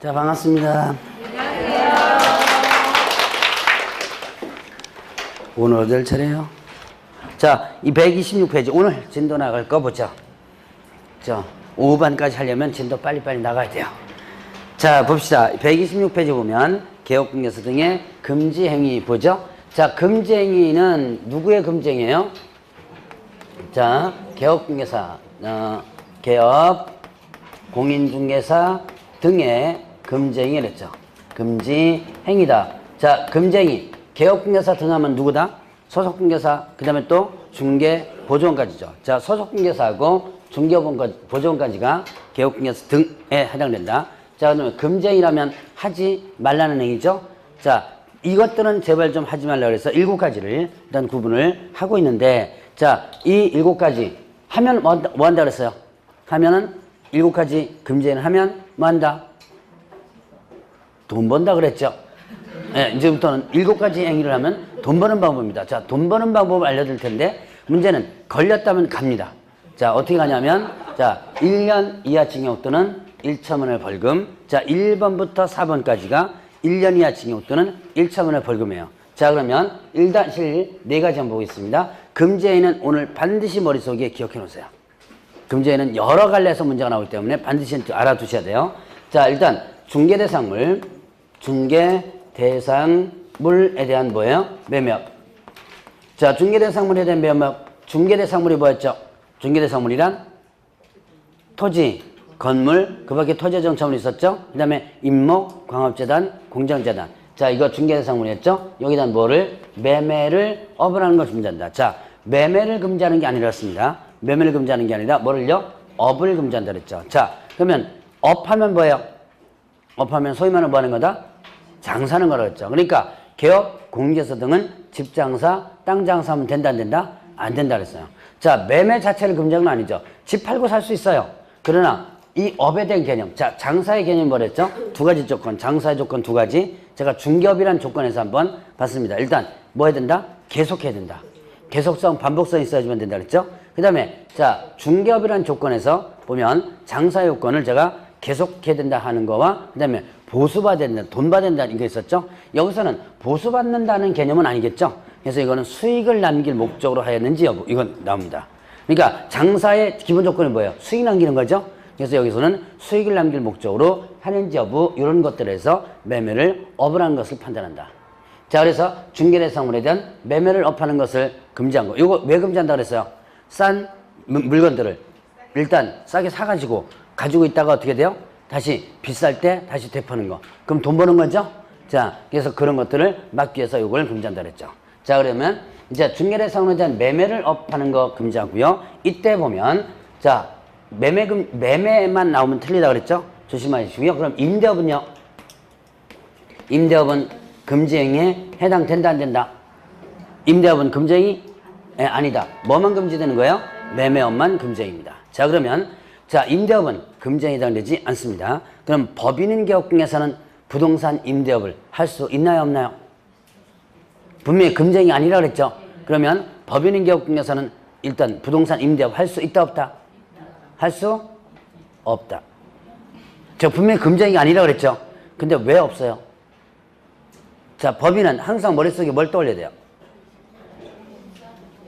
자, 반갑습니다. 안녕하세요. 오늘 어딜 차례요? 자, 이 126페이지 오늘 진도 나갈 거 보죠. 자, 오후 반까지 하려면 진도 빨리빨리 나가야 돼요. 자, 봅시다. 126페이지 보면 개업공개서 등의 금지행위 보죠. 자, 금지행위는 누구의 금지행위예요? 자, 개업공개사, 개업, 공인중개사 등의 금지행위를 했죠. 금지행위다. 자, 금지행위. 개업공개사 등 하면 누구다? 소속공개사, 그 다음에 또 중개보조원까지죠. 자, 소속공개사하고 중개보조원까지가 개업공개사 등에 해당된다. 자, 그러면 금지행위라면 하지 말라는 행위죠. 자, 이것들은 제발 좀 하지 말라 그래서 7가지를 일단 구분을 하고 있는데, 자, 이 7가지 하면 뭐 한다 그랬어요? 하면은 7가지 금지행위를 하면 뭐 한다? 돈 번다 그랬죠. 네, 이제부터는 7가지 행위를 하면 돈 버는 방법입니다. 자, 돈 버는 방법을 알려드릴 텐데, 문제는 걸렸다면 갑니다. 자, 어떻게 가냐면, 자, 1년 이하 징역 또는 1천원의 벌금. 자, 1번부터 4번까지가 1년 이하 징역 또는 1천원의 벌금이에요. 자, 그러면 1-1 4가지 한번 보겠습니다. 금지행위는 오늘 반드시 머릿속에 기억해 놓으세요. 금지행위는 여러 갈래에서 문제가 나오기 때문에 반드시 알아두셔야 돼요. 자, 일단 중개대상물, 중개대상물에 대한 뭐예요? 매매업. 자, 중개대상물에 대한 매매업. 중개대상물이 뭐였죠? 중개대상물이란 토지, 건물, 그 밖에 토지정차물이 있었죠? 그 다음에 임목, 광업재단, 공장재단. 자, 이거 중개대상물이었죠? 여기다 뭐를? 매매를 업을 하는 걸 금지한다. 자, 매매를 금지하는 게 아니랐습니다. 매매를 금지하는 게 아니라 뭐를요? 업을 금지한다 그랬죠. 자, 그러면 업하면 뭐예요? 업하면 소위 말하는 뭐 하는 거다? 장사하는 거라고 했죠. 그러니까 개업, 공개서 등은 집 장사, 땅 장사하면 된다 안 된다? 안 된다 그랬어요. 자, 매매 자체를 금지한 건 아니죠. 집 팔고 살 수 있어요. 그러나 이 업에 대한 개념, 자, 장사의 개념이 뭐랬죠? 2가지 조건, 장사의 조건 2가지. 제가 중개업이라는 조건에서 한번 봤습니다. 일단 뭐 해야 된다? 계속해야 된다. 계속성, 반복성이 있어야지만 된다 그랬죠? 그 다음에 자, 중개업이라는 조건에서 보면 장사 요건을 제가 계속해야 된다 하는 거와 그 다음에 보수받아야 된다, 돈 받아야 된다 이게 있었죠? 여기서는 보수받는다는 개념은 아니겠죠? 그래서 이거는 수익을 남길 목적으로 하였는지 여부, 이건 나옵니다. 그러니까 장사의 기본 조건이 뭐예요? 수익 남기는 거죠? 그래서 여기서는 수익을 남길 목적으로 하는지 여부 이런 것들에서 매매를 업을 하는 것을 판단한다. 자, 그래서 중개대상물에 대한 매매를 업하는 것을 금지한 거. 이거 왜 금지한다 그랬어요? 싼 물건들을 일단 싸게 사가지고 가지고 있다가 어떻게 돼요? 다시 비쌀 때 다시 되파는 거. 그럼 돈 버는 거죠? 자, 그래서 그런 것들을 막기 위해서 이걸 금지한다 그랬죠. 자, 그러면 이제 중개대상물에 대한 매매를 업하는 거 금지하고요. 이때 보면 자, 매매만 나오면 틀리다 그랬죠? 조심하시고요. 그럼 임대업은요? 임대업은 금지행위에 해당된다 안 된다? 임대업은 금지행위? 아니다. 뭐만 금지되는 거예요? 매매업만 금지행위입니다. 자, 그러면 자, 임대업은 금지행위에 해당되지 않습니다. 그럼 법인인 개업공개사는 부동산 임대업을 할 수 있나요 없나요? 분명히 금지행위 아니라 그랬죠? 그러면 법인인 개업공개사는 일단 부동산 임대업 할 수 있다 없다? 할 수 없다. 저 분명히 금지행위 아니라 그랬죠? 근데 왜 없어요? 자, 법인은 항상 머릿속에 뭘 떠올려야 돼요?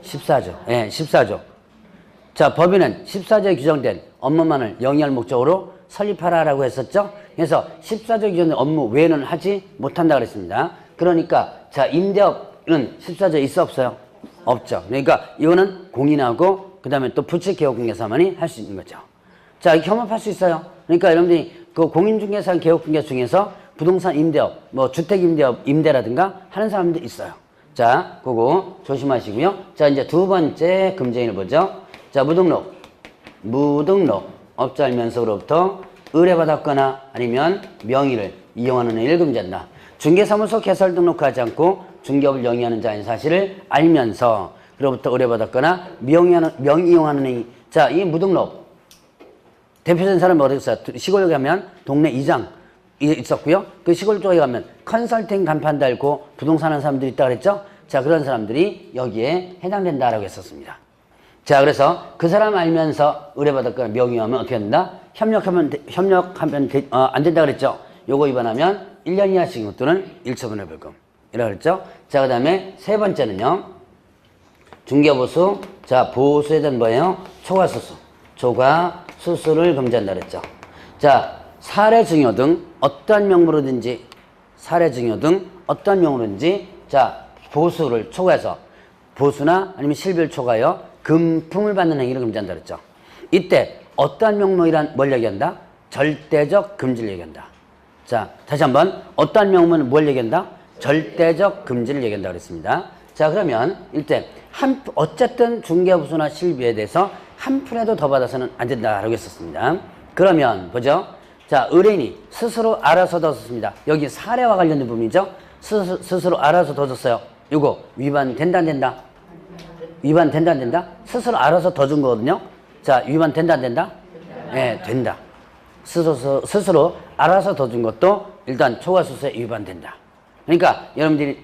14조. 예, 14조. 자, 법인은 14조에 규정된 업무만을 영위할 목적으로 설립하라라고 했었죠? 그래서 14조 규정된 업무 외에는 하지 못한다 그랬습니다. 그러니까 자, 임대업은 14조에 있어 없어요? 없죠. 그러니까 이거는 공인하고 그 다음에 또 부채개업공개사만이 할 수 있는 거죠. 자, 겸업할 수 있어요. 그러니까 여러분들이 그 공인중개사, 개업공개사 중에서 부동산 임대업, 뭐 주택임대업, 임대라든가 하는 사람들 있어요. 자, 그거 조심하시고요. 자, 이제 2번째 금지행위를 보죠. 자, 무등록. 업자면서로부터 의뢰받았거나 아니면 명의를 이용하는 행위를 금지한다. 중개사무소 개설 등록하지 않고 중개업을 영위하는 자인 사실을 알면서 그로부터 의뢰받았거나 명의 이용하는 행위. 자, 이 무등록. 대표적인 사람이 어디 있어요? 시골에 가면 동네 이장 있었고요. 그 시골 쪽에 가면 컨설팅 간판 달고 부동산 하는 사람들이 있다 그랬죠? 자, 그런 사람들이 여기에 해당된다라고 했었습니다. 자, 그래서 그 사람 알면서 의뢰받았거나 명의하면 어떻게 된다? 협력하면 안 된다 그랬죠? 요거 위반하면 1년 이하 징역 또는 1처분의 벌금. 이라고 그랬죠? 자, 그 다음에 세 번째는요. 중개보수. 자, 보수에 대한 뭐예요? 초과수수. 초과수수를 금지한다 그랬죠. 자, 사례증여 등 어떠한 명목으로든지 사례증여 등 어떠한 명목으로든지 자, 보수를 초과해서 보수나 아니면 실비를 초과하여 금품을 받는 행위를 금지한다 그랬죠. 이때 어떠한 명목이란 뭘 얘기한다? 절대적 금지를 얘기한다. 자, 다시 한번 어떠한 명목은 뭘 얘기한다? 절대적 금지를 얘기한다 그랬습니다. 자, 그러면 이때 어쨌든 중개보수나 실비에 대해서 한 푼에도 더 받아서는 안 된다라고 했었습니다. 그러면 보죠. 자, 의뢰인이 스스로 알아서 더 줬습니다. 여기 사례와 관련된 부분이죠. 스스로 알아서 더 줬어요. 이거 위반된다 안 된다? 위반된다 안 된다? 스스로 알아서 더 준 거거든요. 자, 위반된다 안 된다? 네, 된다. 스스로 알아서 더 준 것도 일단 초과수수에 위반된다. 그러니까 여러분들이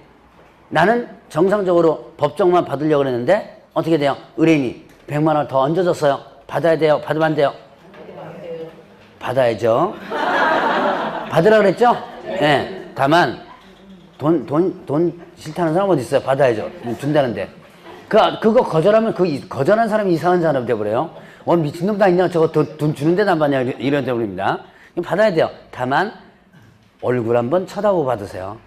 나는 정상적으로 법정만 받으려고 그랬는데 어떻게 돼요? 의뢰인이 100만 원 더 얹어줬어요. 받아야 돼요? 받으면 안 돼요? 받아야죠. 받으라고 그랬죠? 네. 다만 돈 싫다는 사람 어디 있어요? 받아야죠. 준다는데. 그거 거절하면 거절한 사람이 이상한 사람이 돼버려요. 미친놈 다 있냐? 저거 돈 주는데도 안 받냐? 이런 돼버립니다. 받아야 돼요. 다만 얼굴 한번 쳐다보고 받으세요.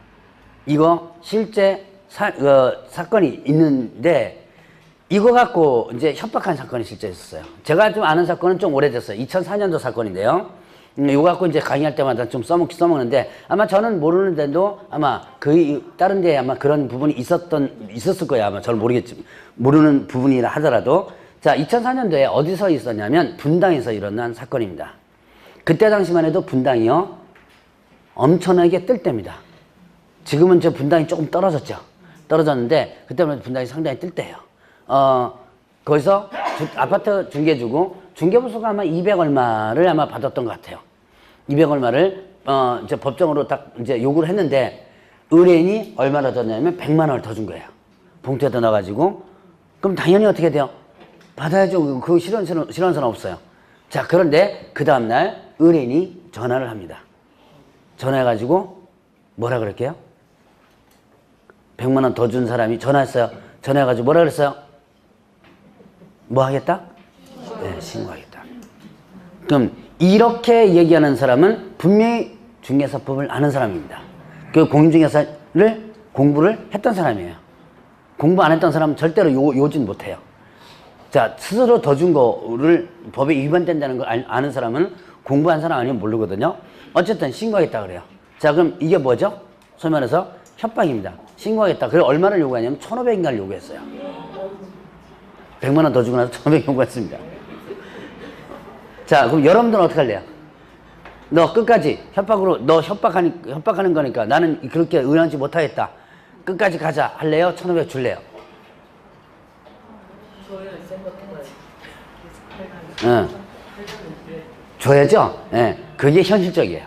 이거 실제 사건이 있는데 이거 갖고 이제 협박한 사건이 실제 있었어요. 제가 좀 아는 사건은 좀 오래됐어요. 2004년도 사건인데요. 이거 갖고 이제 강의할 때마다 좀 써먹는데 아마 저는 모르는데도 아마 다른 데에 아마 그런 부분이 있었을 거예요. 아마 저는 모르는 부분이라 하더라도. 자, 2004년도에 어디서 있었냐면 분당에서 일어난 사건입니다. 그때 당시만 해도 분당이요. 엄청나게 뜰 때입니다. 지금은 저 분당이 조금 떨어졌는데 그때만 해도 분당이 상당히 뜰 때예요. 거기서 아파트 중개주고 중개보수가 아마 200 얼마를 아마 받았던 것 같아요. 200 얼마를 이제 법정으로 딱 이제 요구를 했는데 의뢰인이 얼마나 줬냐면 100만 원을 더 준 거예요. 봉투에다 넣어가지고. 그럼 당연히 어떻게 돼요? 받아야죠. 그거 싫어하는 사람 없어요. 자, 그런데 그 다음날 의뢰인이 전화를 합니다. 전화해가지고 뭐라 그럴게요? 100만 원 더 준 사람이 전화했어요. 전화해가지고 뭐라 그랬어요? 뭐 하겠다? 네, 신고하겠다. 그럼 이렇게 얘기하는 사람은 분명히 중개사법을 아는 사람입니다. 그 공인중개사를 공부를 했던 사람이에요. 공부 안 했던 사람은 절대로 요진 못해요. 자, 스스로 더 준 거를 법에 위반된다는 걸 아는 사람은 공부한 사람 아니면 모르거든요. 어쨌든 신고하겠다 그래요. 자, 그럼 이게 뭐죠? 소위 말해서 협박입니다. 신고하겠다. 그래 얼마를 요구하냐면 1,500인가를 요구했어요. 100만 원 더 주고 나서 1,500 요구했습니다. 자, 그럼 여러분들은 어떻게 할래요? 너 끝까지 협박하는 거니까 나는 그렇게 의논하지 못하겠다. 끝까지 가자. 할래요? 1,500 줄래요? 응. 줘야죠? 예. 네. 그게 현실적이에요.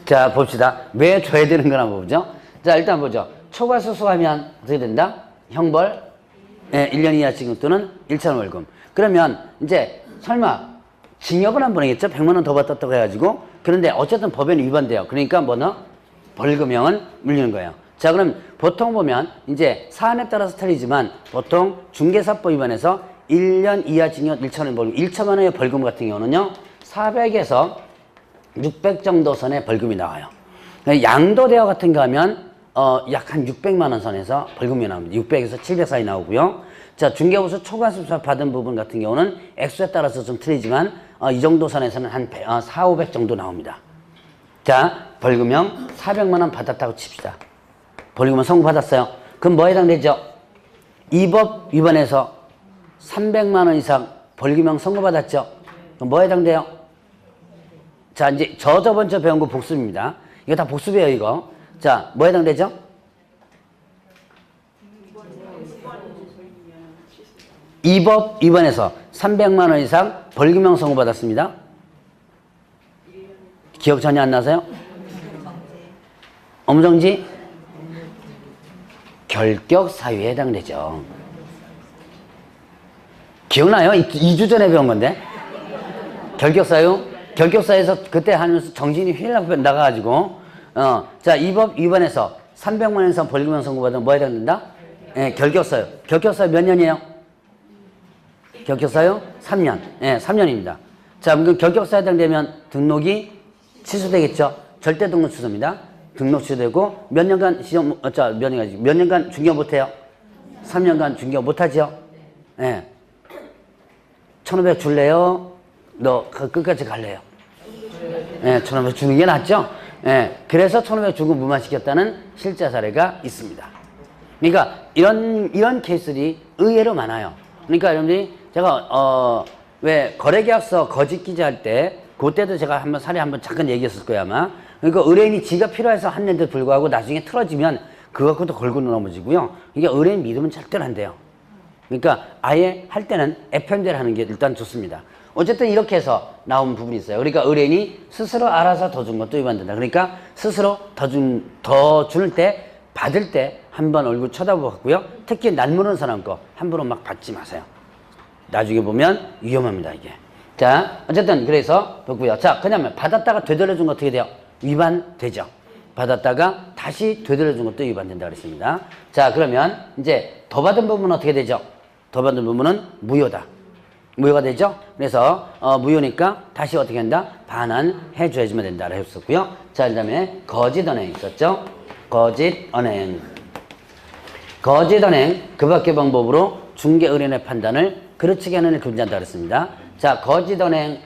자, 봅시다. 왜 줘야 되는 거나 보죠? 자, 일단 보죠. 초과수수하면 어떻게 된다? 형벌, 1년 이하 징역 또는 1,000원 벌금. 그러면 이제 설마 징역은 안 보내겠죠? 100만 원 더 받았다고 해가지고. 그런데 어쨌든 법에는 위반돼요. 그러니까 벌금형은 물리는 거예요. 자, 그럼 보통 보면 이제 사안에 따라서 틀리지만 보통 중개사법 위반해서 1년 이하 징역 1,000원 벌금, 1천만 원의 벌금 같은 경우는요 400에서 600 정도 선의 벌금이 나와요. 양도대여 같은 거 하면 약 한 600만 원 선에서 벌금이 나옵니다. 600에서 700 사이 나오고요. 자, 중개보수 초과수수 받은 부분 같은 경우는 액수에 따라서 좀 틀리지만 이 정도 선에서는 한 4, 500 정도 나옵니다. 자, 벌금형 400만 원 받았다고 칩시다. 벌금은 선고받았어요. 그럼 뭐에 해당되죠? 이 법 위반해서 300만 원 이상 벌금형 선고받았죠? 그럼 뭐에 해당돼요? 자, 이제 저번 주 배운 거 복습입니다. 이거 다 복습이에요, 이거. 자, 뭐에 해당되죠? 이 법 위반해서 300만 원 이상 벌금형 선고받았습니다. 기억 전혀 안 나세요? 업무정지? 결격 사유에 해당되죠. 기억나요? 2주 전에 배운 건데. 결격 사유? 결격 사유에서 그때 하면서 정신이 휠 나가가지고 자, 이 법 위반해서 300만 원 이상 벌금형 선고받으면 뭐 해야 된다? 예, 결격사유. 결격사유 몇 년이에요? 결격사유 3년. 예, 3년입니다. 자, 그럼 결격사유 해당되면 등록이 취소되겠죠? 절대 등록 취소입니다. 등록 취소되고 몇 년간 시험, 몇 년간 중개업 못해요? 3년간 중개업 못하죠? 예. 1,500 줄래요? 너 끝까지 갈래요? 예, 1,500 주는 게 낫죠? 예. 그래서 1,500 주고 무마시켰다는 실제 사례가 있습니다. 그러니까 이런 케이스들이 의외로 많아요. 그러니까 여러분들이 제가 왜 거래계약서 거짓 기재할 때 그때도 제가 한번 사례 한번 잠깐 얘기했을 거예요 아마. 그러니까 의뢰인이 지가 필요해서 했는데도 불구하고 나중에 틀어지면 그거 갖고도 걸고 넘어지고요. 그러니까 의뢰인 믿으면 절대로 안 돼요. 그러니까 아예 할 때는 FM대로 하는 게 일단 좋습니다. 어쨌든 이렇게 해서 나온 부분이 있어요. 그러니까 의뢰인이 스스로 알아서 더 준 것도 위반된다. 그러니까 스스로 더 줄 때 받을 때 한번 얼굴 쳐다보고요. 특히 낯모르는 사람 거 함부로 막 받지 마세요. 나중에 보면 위험합니다 이게. 자, 어쨌든 그래서 그렇고요. 자, 그다음에 받았다가 되돌려준 거 어떻게 돼요? 위반되죠. 받았다가 다시 되돌려준 것도 위반된다 그랬습니다. 자, 그러면 이제 더 받은 부분은 어떻게 되죠? 더 받은 부분은 무효다. 무효가 되죠? 그래서 무효니까 다시 어떻게 한다? 반환해 줘야지만 된다고 했었고요. 자, 그다음에 거짓 언행 있었죠? 거짓 언행. 거짓 언행 그 밖의 방법으로 중개 의뢰인의 판단을 그르치게 하는 일을 금지한다 그랬습니다. 자, 거짓 언행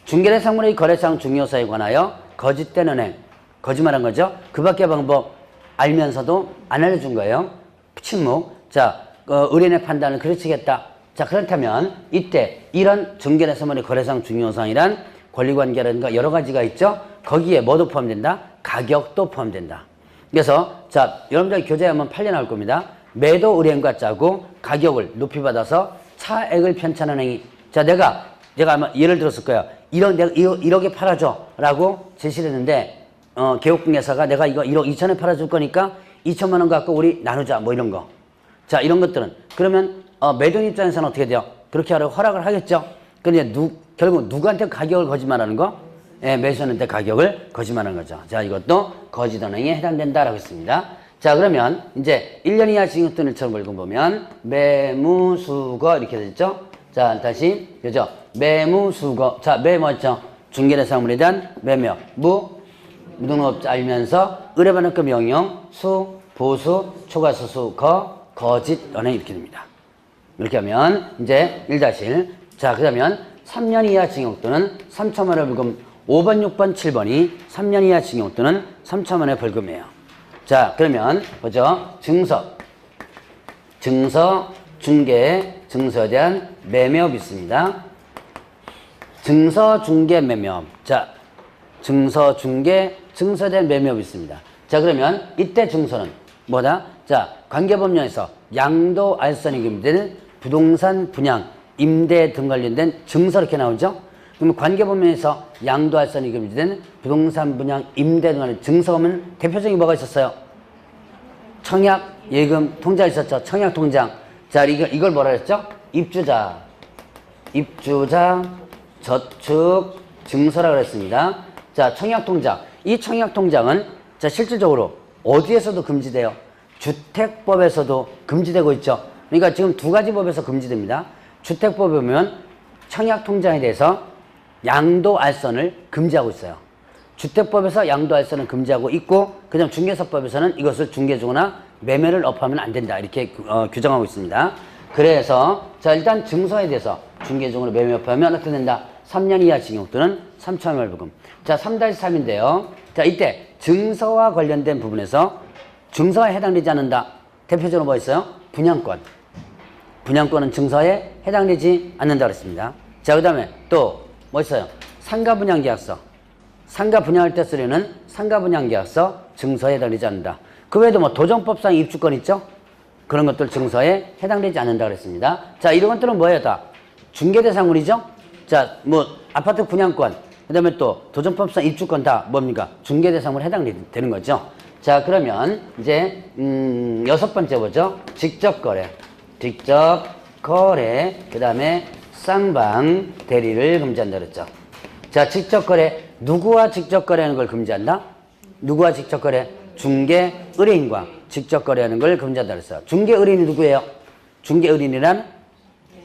중개대 상물의 거래상 중요사에 관하여 거짓된 언행 거짓말한 거죠. 그 밖의 방법 알면서도 안 알려준 거예요. 침묵. 자, 의뢰인의 판단을 그르치겠다. 자, 그렇다면 이때 이런 중개대 상물의 거래상 중요사항이란 권리관계라든가 여러 가지가 있죠. 거기에 뭐도 포함된다? 가격도 포함된다. 그래서 자, 여러분들 교재하면 판례 나올 겁니다. 매도 의뢰인과 짜고 가격을 높이 받아서 차액을 편찬하는 행위. 자, 내가 아마 예를 들었을 거예요. 내가 1억에 팔아줘 라고 제시를 했는데 개업공개사가 내가 이거 1억 2천에 팔아줄 거니까 2천만 원 갖고 우리 나누자 뭐 이런 거. 자, 이런 것들은 그러면 매도인 입장에서는 어떻게 돼요? 그렇게 하라고 허락을 하겠죠. 근데 결국 누구한테 가격을 거짓말하는 거? 예, 매수하는데 가격을 거짓말하는 거죠. 자, 이것도 거짓 언행에 해당된다라고 했습니다. 자, 그러면 이제 1년 이하 징역등 1천 벌금 보면 매무수거 이렇게 됐죠. 자, 다시 그죠? 매무수거. 자, 매 뭐였죠? 중개대상물에 대한 매며 무등록업자 알면서 의뢰받는급 영용 수 보수 초과수수 거짓 언행 이렇게 됩니다. 이렇게 하면 이제 1-1. 자, 그러면 3년 이하 징역 또는 3천만 원 벌금 5번, 6번, 7번이 3년 이하 징역 또는 3천만 원의 벌금이에요. 자, 그러면 보죠. 증서, 중개, 증서에 대한 매매업 있습니다. 증서, 중개, 매매업. 자, 증서, 중개, 증서에 대한 매매업 있습니다. 자, 그러면 이때 증서는 뭐다? 자, 관계법령에서 양도 알선이 금지된 부동산 분양, 임대 등 관련된 증서 이렇게 나오죠? 그러면 관계법령에서 양도 알선이 금지된 부동산 분양, 임대 등 관련된 증서면 대표적인 뭐가 있었어요? 청약, 예금, 통장 있었죠? 청약 통장. 자, 이걸 뭐라 했죠? 입주자, 저축, 증서라 그랬습니다. 자, 청약 통장. 이 청약 통장은 자, 실질적으로 어디에서도 금지돼요? 주택법에서도 금지되고 있죠. 그러니까 지금 두 가지 법에서 금지됩니다. 주택법에 보면 청약 통장에 대해서 양도 알선을 금지하고 있어요. 주택법에서 양도 알선을 금지하고 있고, 그다음 중개사법에서는 이것을 중개 중거나 매매를 업하면 안 된다 이렇게 규정하고 있습니다. 그래서 자, 일단 증서에 대해서 중개 중으로 매매 업하면 어떻게 된다? 3년 이하 징역 또는 3천만 원 벌금. 자, 3-3인데요. 자, 이때 증서와 관련된 부분에서 증서에 해당되지 않는다. 대표적으로 뭐 있어요? 분양권. 분양권은 증서에 해당되지 않는다 그랬습니다. 자, 그 다음에 또 뭐 있어요? 상가 분양 계약서. 상가 분양할 때 쓰려는 상가 분양 계약서 증서에 해당되지 않는다. 그 외에도 뭐 도정법상 입주권 있죠? 그런 것들 증서에 해당되지 않는다 그랬습니다. 자, 이런 것들은 뭐예요? 다 중개대상물이죠? 자, 뭐 아파트 분양권, 그 다음에 또 도정법상 입주권 다 뭡니까? 중개대상물에 해당되는 거죠. 자, 그러면 이제 6번째 보죠. 직접거래, 그 다음에 쌍방 대리를 금지한다 그랬죠. 자, 직접거래, 누구와 직접거래하는 걸 금지한다? 누구와 직접 거래? 중개 의뢰인과 직접 거래하는 걸 금지한다 그랬어요. 중개 의뢰인이 누구예요? 중개 의뢰인이란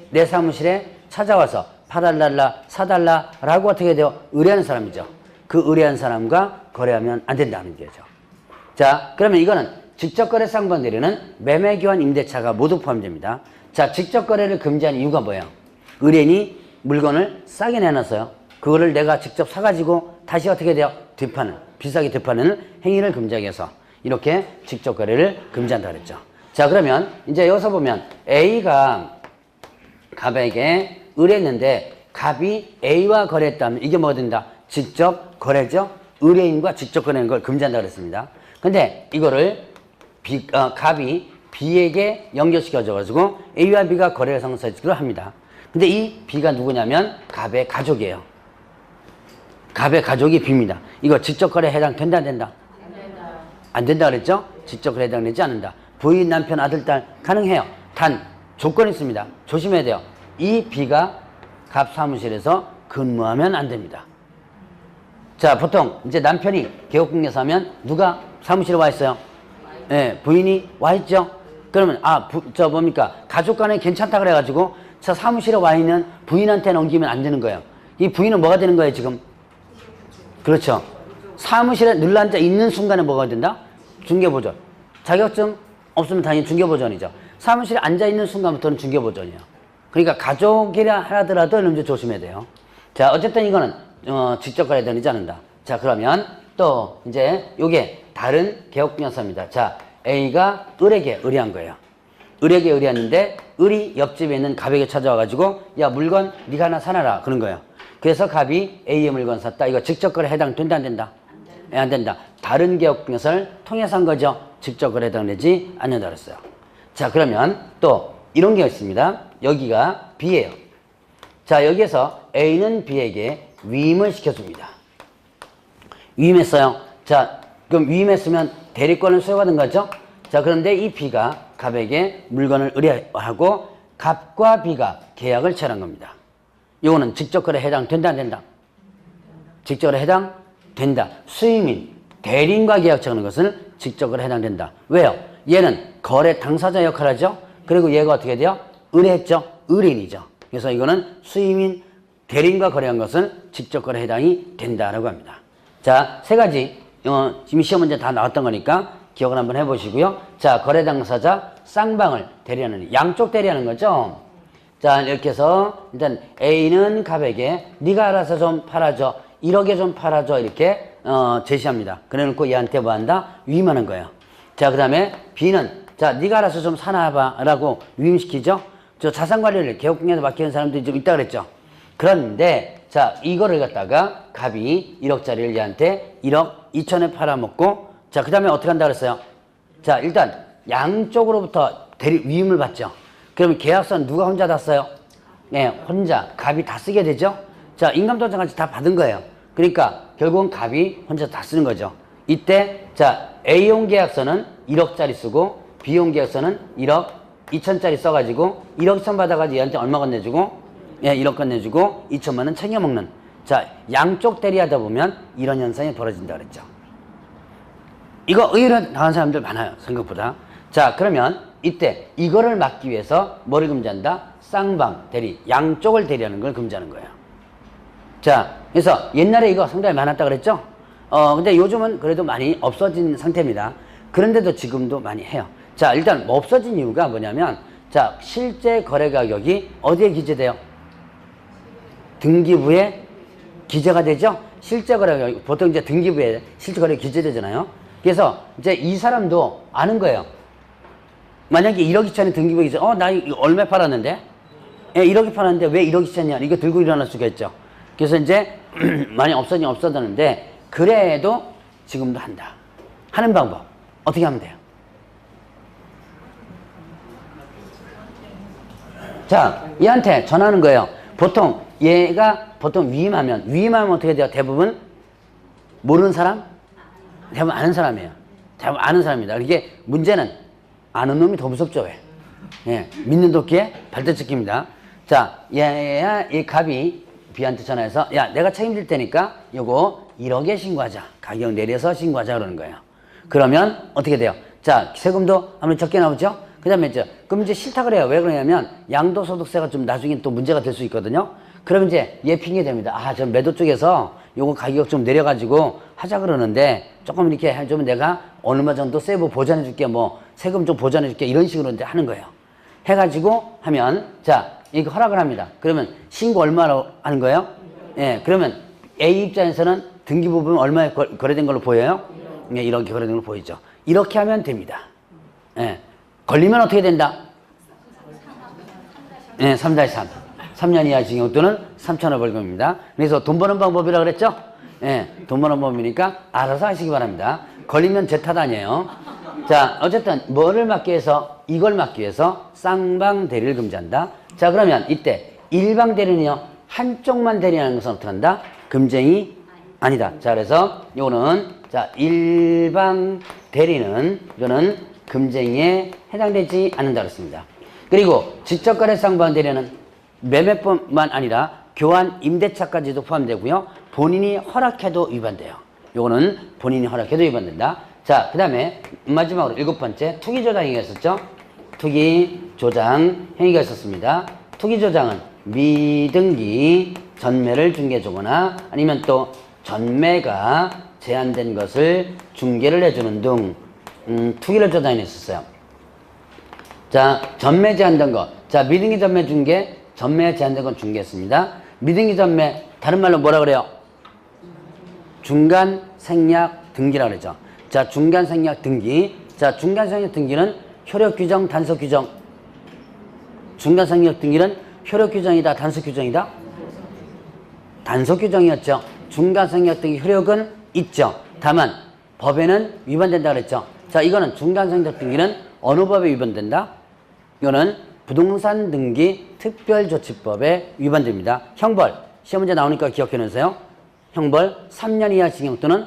내 사무실에 찾아와서 파달라 사달라라고 어떻게 돼요? 의뢰하는 사람이죠. 그 의뢰한 사람과 거래하면 안 된다는 거죠. 자, 그러면 이거는 직접 거래 상반 대리는 매매 교환 임대차가 모두 포함됩니다. 자, 직접 거래를 금지한 이유가 뭐예요? 의뢰인이 물건을 싸게 내놨어요. 그거를 내가 직접 사가지고 다시 어떻게 돼요? 비싸게 되파는 행위를 금지하기 위해서 이렇게 직접 거래를 금지한다 그랬죠. 자, 그러면 이제 여기서 보면 A가 갑에게 의뢰했는데 갑이 A와 거래했다면 이게 뭐가 된다? 직접 거래죠. 의뢰인과 직접 거래하는 걸 금지한다 그랬습니다. 근데 이거를 갑이 B에게 연결시켜줘가지고 A와 B가 거래를 성사하기로 합니다. 근데 이 B가 누구냐면 갑의 가족이에요. 갑의 가족이 B입니다. 이거 직접 거래에 해당된다 안 된다? 안 된다. 안 된다 그랬죠? 직접 거래에 해당되지 않는다. 부인, 남편, 아들, 딸 가능해요. 단 조건이 있습니다. 조심해야 돼요. 이 B가 갑 사무실에서 근무하면 안 됩니다. 자, 보통 이제 남편이 개업공개서 하면 누가 사무실에 와 있어요? 예, 부인이 와 있죠? 그러면 뭡니까? 가족 간에 괜찮다 그래가지고 저 사무실에 와 있는 부인한테 넘기면 안 되는 거예요. 이 부인은 뭐가 되는 거예요, 지금? 그렇죠. 사무실에 눌러앉아 있는 순간에 뭐가 된다? 중개보전. 자격증 없으면 당연히 중개보전이죠. 사무실에 앉아있는 순간부터는 중개보전이에요. 그러니까 가족이라 하더라도 이런 조심해야 돼요. 자, 어쨌든 이거는 직접 거래에 되지 않는다. 자, 그러면 또 이제 요게 다른 개업분야서입니다. 자, A가 을에게 의뢰한 거예요. 을에게 의뢰했는데 을이 옆집에 있는 갑에게 찾아와가지고 야, 물건 네가 하나 사놔라 그런 거예요. 그래서 갑이 A의 물건 샀다. 이거 직접 거래 해당된다 안 된다? 안 된다. 다른 개업분야서를 통해서 한 거죠. 직접 거래 해당되지 않는다 그랬어요. 자, 그러면 또 이런 게 있습니다. 여기가 B예요. 자, 여기에서 A는 B에게 위임을 시켜줍니다. 위임했어요. 자, 그럼 위임했으면 대리권을 소유받은 거죠. 자, 그런데 이 B가 갑에게 물건을 의뢰하고 갑과 B가 계약을 체결한 겁니다. 이거는 직접 거래에 해당된다 안 된다? 직접 거래에 해당된다. 수임인, 대리인과 계약 체결하는 것은 직접 거래에 해당된다. 왜요? 얘는 거래 당사자 역할을 하죠. 그리고 얘가 어떻게 돼요? 의뢰했죠. 의뢰인이죠. 그래서 이거는 수임인, 대리인과 거래한 것은 직접 거래에 해당이 된다라고 합니다. 자, 세 가지 지금 시험 문제 다 나왔던 거니까 기억을 한번 해보시고요. 자, 거래 당사자, 쌍방을 대리하는, 양쪽 대리하는 거죠. 자, 이렇게 해서 일단 A는 갑에게 네가 알아서 좀 팔아줘, 1억에 좀 팔아줘 이렇게 제시합니다. 그래놓고 얘한테 뭐 한다? 위임하는 거예요. 자, 그 다음에 B는 자, 네가 알아서 좀 사놔봐 라고 위임시키죠. 저 자산관리를 개업공개에서 맡기는 사람들이 좀 있다 그랬죠. 그런데 자, 이거를 갖다가 갑이 1억짜리를 얘한테 1억 2천에 팔아먹고 자, 그 다음에 어떻게 한다 그랬어요? 자, 일단 양쪽으로부터 위임을 받죠. 그러면 계약서는 누가 혼자 다 써요? 네, 혼자 갑이 다 쓰게 되죠. 자, 인감도장까지 다 받은 거예요. 그러니까 결국은 갑이 혼자 다 쓰는 거죠. 이때 자, A용 계약서는 1억짜리 쓰고 B용 계약서는 1억 2천짜리 써가지고 1억 2천 받아가지고 얘한테 얼마 건네주고 예, 1억 건네주고 2천만 원 챙겨먹는. 자, 양쪽 대리하다 보면 이런 현상이 벌어진다 그랬죠. 이거 의외로 당한 사람들 많아요, 생각보다. 자, 그러면 이때 이거를 막기 위해서 뭐를 금지한다? 쌍방 대리, 양쪽을 대리하는 걸 금지하는 거예요. 자, 그래서 옛날에 이거 상당히 많았다 그랬죠? 근데 요즘은 그래도 많이 없어진 상태입니다. 그런데도 지금도 많이 해요. 자, 일단 뭐 없어진 이유가 뭐냐면 자, 실제 거래 가격이 어디에 기재돼요? 등기부에 기재가 되죠? 실제 거래 가격, 보통 이제 등기부에 실제 거래 기재되잖아요. 그래서 이제 이 사람도 아는 거예요. 만약에 1억 2천에 등기부에 기재, 나 이거 얼마 팔았는데? 예, 1억이 팔았는데 왜 1억 2천이냐? 이거 들고 일어날 수가 있죠. 그래서 이제 많이 없어졌는데 그래도 지금도 한다. 하는 방법 어떻게 하면 돼요? 자, 얘한테 전화하는 거예요. 보통 얘가 위임하면 어떻게 돼요? 대부분 모르는 사람? 대부분 아는 사람이에요. 대부분 아는 사람입니다. 이게 문제는 아는 놈이 더 무섭죠. 왜? 예, 믿는 도끼에 발등 찍힙니다. 자, 이 갑이 B한테 전화해서 야 내가 책임질 테니까 요거 1억에 신고하자. 가격 내려서 신고하자 그러는 거예요. 그러면 어떻게 돼요? 자 세금도 아무래도 적게 나오죠? 그 다음에 이제 그럼 이제 싫다 그래요. 왜 그러냐면 양도소득세가 좀 나중에 또 문제가 될 수 있거든요. 그럼 이제 얘 핑계 됩니다. 아, 저 매도 쪽에서 요거 가격 좀 내려가지고 하자 그러는데 조금 이렇게 해주면 내가 얼마 정도 세이브 보전해 줄게 뭐 세금 좀 보전해 줄게 이런 식으로 이제 하는 거예요. 해가지고 하면 자 이거 허락을 합니다. 그러면 신고 얼마로 하는 거예요? 예, 그러면 A 입장에서는 등기 부분 얼마에 거래된 걸로 보여요? 예, 이렇게 거래된 걸로 보이죠. 이렇게 하면 됩니다. 예, 걸리면 어떻게 된다? 예, 3-3. 3년 이하 징역 또는 3,000원 벌금입니다. 그래서 돈 버는 방법이라고 그랬죠? 예, 돈 버는 방법이니까 알아서 하시기 바랍니다. 걸리면 제 탓 아니에요. 자, 어쨌든 뭐를 막기 위해서 이걸 막기 위해서 쌍방 대리를 금지한다. 자, 그러면 이때 일방 대리는요. 한쪽만 대리하는 것은 어떻게 한다? 금쟁이 아니다. 자, 그래서 요거는 자, 일방 대리는 이거는 금쟁이에 해당되지 않는다 그랬습니다. 그리고 직접거래 쌍방 대리는 매매뿐만 아니라 교환 임대차까지도 포함되고요. 본인이 허락해도 위반돼요. 요거는 본인이 허락해도 위반된다. 자, 그 다음에 마지막으로 7번째 투기조장 행위가 있었죠. 투기조장 행위가 있었습니다. 투기조장은 미등기 전매를 중개해주거나 아니면 또 전매가 제한된 것을 중개를 해주는 등 투기를 조장해 있었어요. 자, 전매 제한된 것. 자, 미등기 전매 중개, 전매 제한된 건 중개했습니다. 미등기 전매, 다른 말로 뭐라 그래요? 중간 생략 등기라 그러죠. 자, 중간 생략 등기. 자, 중간 생략 등기는 효력 규정, 단속 규정. 중간 생략 등기는 효력 규정이다, 단속 규정이다? 단속 규정이었죠. 중간 생략 등기 효력은 있죠. 다만 법에는 위반된다 그랬죠. 자, 이거는 중간 생략 등기는 어느 법에 위반된다? 이거는 부동산 등기 특별조치법에 위반됩니다. 형벌, 시험 문제 나오니까 기억해 놓으세요. 형벌 3년 이하 징역 또는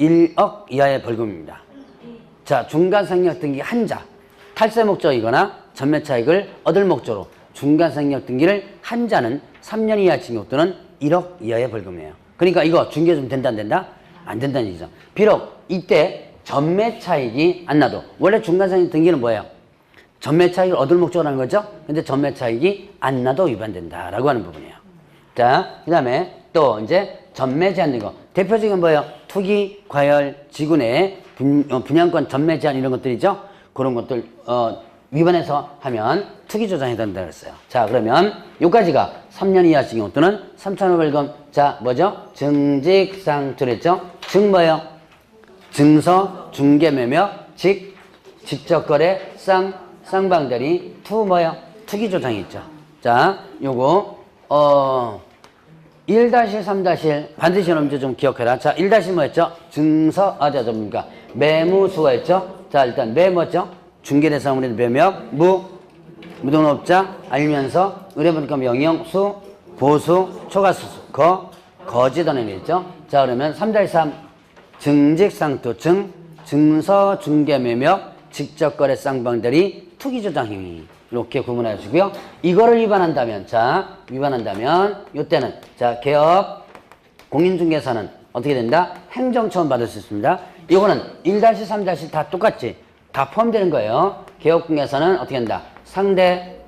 1억 이하의 벌금입니다. 자, 중간 생략 등기 한자, 탈세 목적이거나 전매 차익을 얻을 목적으로 중간 생략 등기를 한자는 3년 이하 징역 또는 1억 이하의 벌금이에요. 그러니까 이거 중개 좀 된다 안 된다? 안 된다는 얘기죠. 비록 이때 전매 차익이 안 나도 원래 중간 생략 등기는 뭐예요? 전매 차익을 얻을 목적으로 하는 거죠. 근데 전매 차익이 안 나도 위반된다라고 하는 부분이에요. 자, 그 다음에 또 이제 전매 제한된 거. 대표적인 뭐예요? 투기, 과열, 지구내, 분양권 전매 제한 이런 것들이죠. 그런 것들 위반해서 하면 투기 조장에 해당된다 그랬어요. 자, 그러면 여기까지가 3년 이하 징역 또는 3,000원 벌금. 자, 뭐죠? 증직상투랬죠. 증 뭐예요? 증서, 중개매매, 직접거래, 쌍방대리, 투 뭐예요? 투기 조장이 있죠. 자, 요거 1-3- 반드시 여러분들 좀 기억해라. 자, 1- 뭐였죠? 증서, 뭡니까? 매무수가 있죠? 자, 일단 매 뭐죠? 중개대상물의 매명, 무등록자, 알면서, 의뢰분과 명령, 수, 보수, 초과수수, 거짓언행이 있죠? 자, 그러면 3-3, 증직상투, 증서, 중개매명, 직접거래 쌍방대리, 투기조장 행위. 이렇게 구분하시고요. 이거를 위반한다면, 자, 이때는, 자, 개업, 공인중개사는 어떻게 된다? 행정처분 받을 수 있습니다. 이거는 1-3- 다 똑같지? 다 포함되는 거예요. 개업공개사는 어떻게 한다? 상대,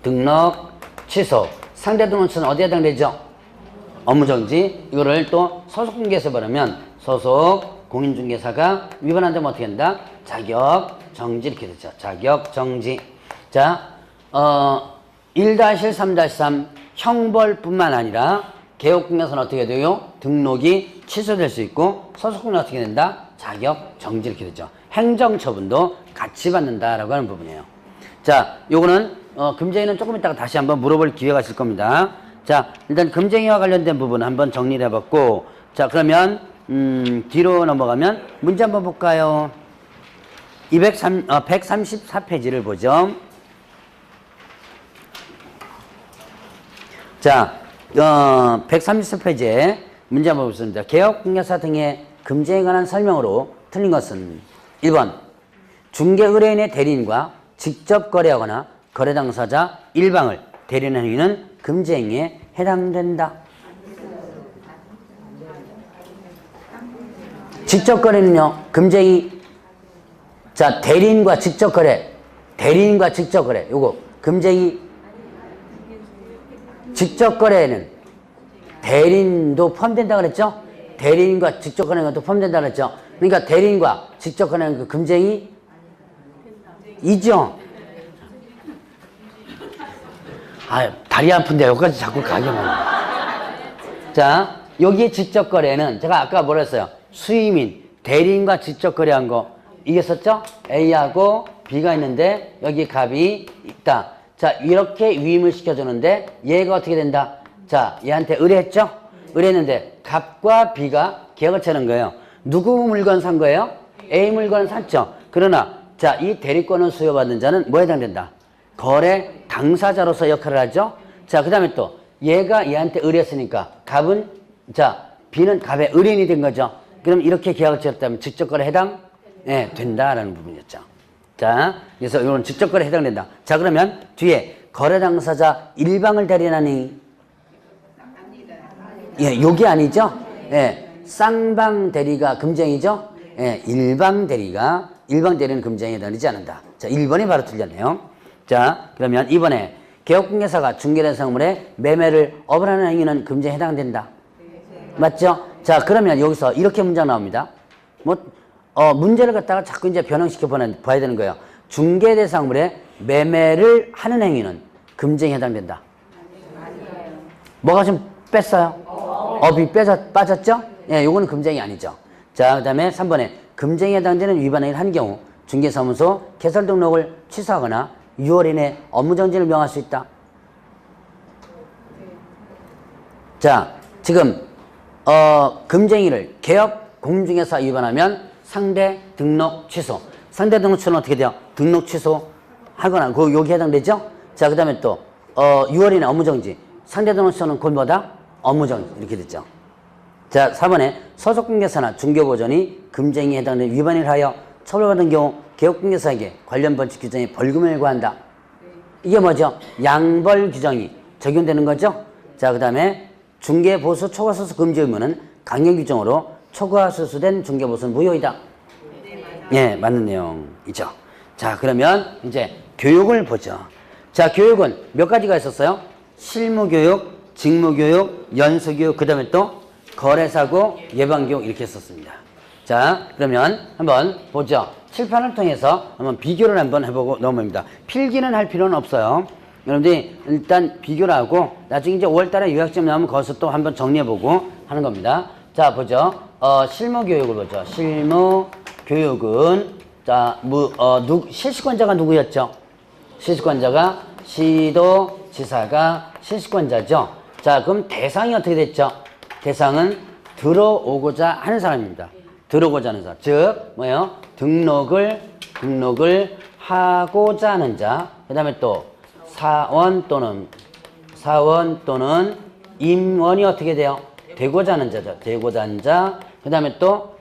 등록, 취소. 상대 등록처는 어디에 해당되죠? 업무정지. 이거를 또 소속공개에서 버리면 소속 공인중개사가 위반한다면 어떻게 한다? 자격 정지 이렇게 되죠. 자격 정지. 자, 1-3-3 형벌뿐만 아니라 개업공개사는 어떻게 돼요? 등록이 취소될 수 있고 소속공개는 어떻게 된다? 자격 정지 이렇게 되죠. 행정처분도 같이 받는다라고 하는 부분이에요. 자, 요거는 금쟁이는 조금 이따가 다시 한번 물어볼 기회가 있을 겁니다. 자, 일단 금쟁이와 관련된 부분 한번 정리를 해봤고, 자, 그러면 뒤로 넘어가면 문제 한번 볼까요? 134페이지를 보죠. 자, 134페이지에 문제 한번 보겠습니다. 개업공개사 등의 금쟁에 관한 설명으로 틀린 것은 1번 중개 의뢰인의 대리인과 직접 거래하거나 거래 당사자 일방을 대리하는 행위는 금쟁에 해당된다. 직접거래는요, 금쟁이, 자, 대리인과 직접거래, 대리인과 직접거래, 요거, 금쟁이, 직접거래는 대리인도 포함된다 그랬죠? 대리인과 직접거래가 또 포함된다 그랬죠? 그러니까 대리인과 직접거래는 그 금쟁이, 이죠? 아, 다리 아픈데 여기까지 자꾸 가게만. 자, 여기 직접거래는 제가 아까 뭐라 했어요? 수임인, 대리인과 직접거래한 거 이겼었죠? A하고 B가 있는데 여기 값이 있다. 자, 이렇게 위임을 시켜주는데 얘가 어떻게 된다? 자, 얘한테 의뢰했죠? 의뢰했는데 값과 B가 계약을 채는 거예요. 누구 물건 산 거예요? A 물건을 샀죠. 그러나 자, 이 대리권을 수여받은 자는 뭐에 해당된다? 거래 당사자로서 역할을 하죠. 자, 그 다음에 또 얘가 얘한테 의뢰했으니까 값은, 자, B는 값의 의뢰인이 된 거죠. 그럼 이렇게 계약을 지었다면 직접거래 해당? 네, 된다라는 부분이었죠. 자, 그래서 이건 직접거래 해당된다. 자, 그러면 뒤에 거래 당사자 일방을 대리하니, 예, 요게 아니죠? 예, 쌍방 대리가 금쟁이죠? 예, 일방 대리는 금쟁에 해당되지 않는다. 자, 1번이 바로 틀렸네요. 자, 그러면 이번에 개업공개사가 중개된 상물의 매매를 어불하는 행위는 금쟁에 해당된다. 맞죠? 자, 그러면 여기서 이렇게 문장 나옵니다. 문제를 갖다가 자꾸 이제 변형시켜 봐야 되는 거예요. 중개대상물의 매매를 하는 행위는 금쟁에 해당된다. 뭐가 좀 뺐어요? 업이 빠졌죠? 예, 요거는 금쟁이 아니죠. 자, 그 다음에 3번에 금쟁에 해당되는 위반을 한 경우 중개사무소 개설 등록을 취소하거나 6월 이내 업무정지를 명할 수 있다. 자, 지금 금쟁이를 개업 공중개사 위반하면 상대 등록 취소. 상대 등록 취소는 어떻게 돼요? 등록 취소 하거나 여기 해당되죠? 자, 그 다음에 또 6월 이내 업무정지. 상대 등록 취소는 곧 뭐다? 업무정지 이렇게 됐죠. 자, 4번에 소속공개사나 중개보전이 금쟁이에 해당되는 위반을 하여 처벌받은 경우 개업공개사에게 관련 벌칙 규정에 벌금을 구한다. 이게 뭐죠? 양벌 규정이 적용되는 거죠. 자, 그 다음에 중개보수 초과수수 금지 의무는 강령 규정으로 초과수수된 중개보수는 무효이다. 예, 맞는 내용이죠. 자, 그러면 이제 교육을 보죠. 자, 교육은 몇 가지가 있었어요? 실무교육, 직무교육, 연수교육, 그 다음에 또 거래사고, 예방교육 이렇게 했었습니다. 자, 그러면 한번 보죠. 칠판을 통해서 한번 비교를 한번 해보고 넘어갑니다. 필기는 할 필요는 없어요. 여러분들이 일단 비교를 하고 나중에 이제 5월달에 요약점 나오면 거기서 또 한번 정리해보고 하는 겁니다. 자, 보죠. 실무교육을 보죠. 실무교육은 자, 실시권자가 누구였죠? 실시권자가 시도지사가 실시권자죠. 자, 그럼 대상이 어떻게 됐죠? 대상은 들어오고자 하는 사람입니다. 들어오고자 하는 사람. 즉, 뭐예요? 등록을 하고자 하는 자. 그 다음에 또 사원 또는 임원이 어떻게 돼요? 되고자 하는 자죠. 되고자 하는 자. 그 다음에 또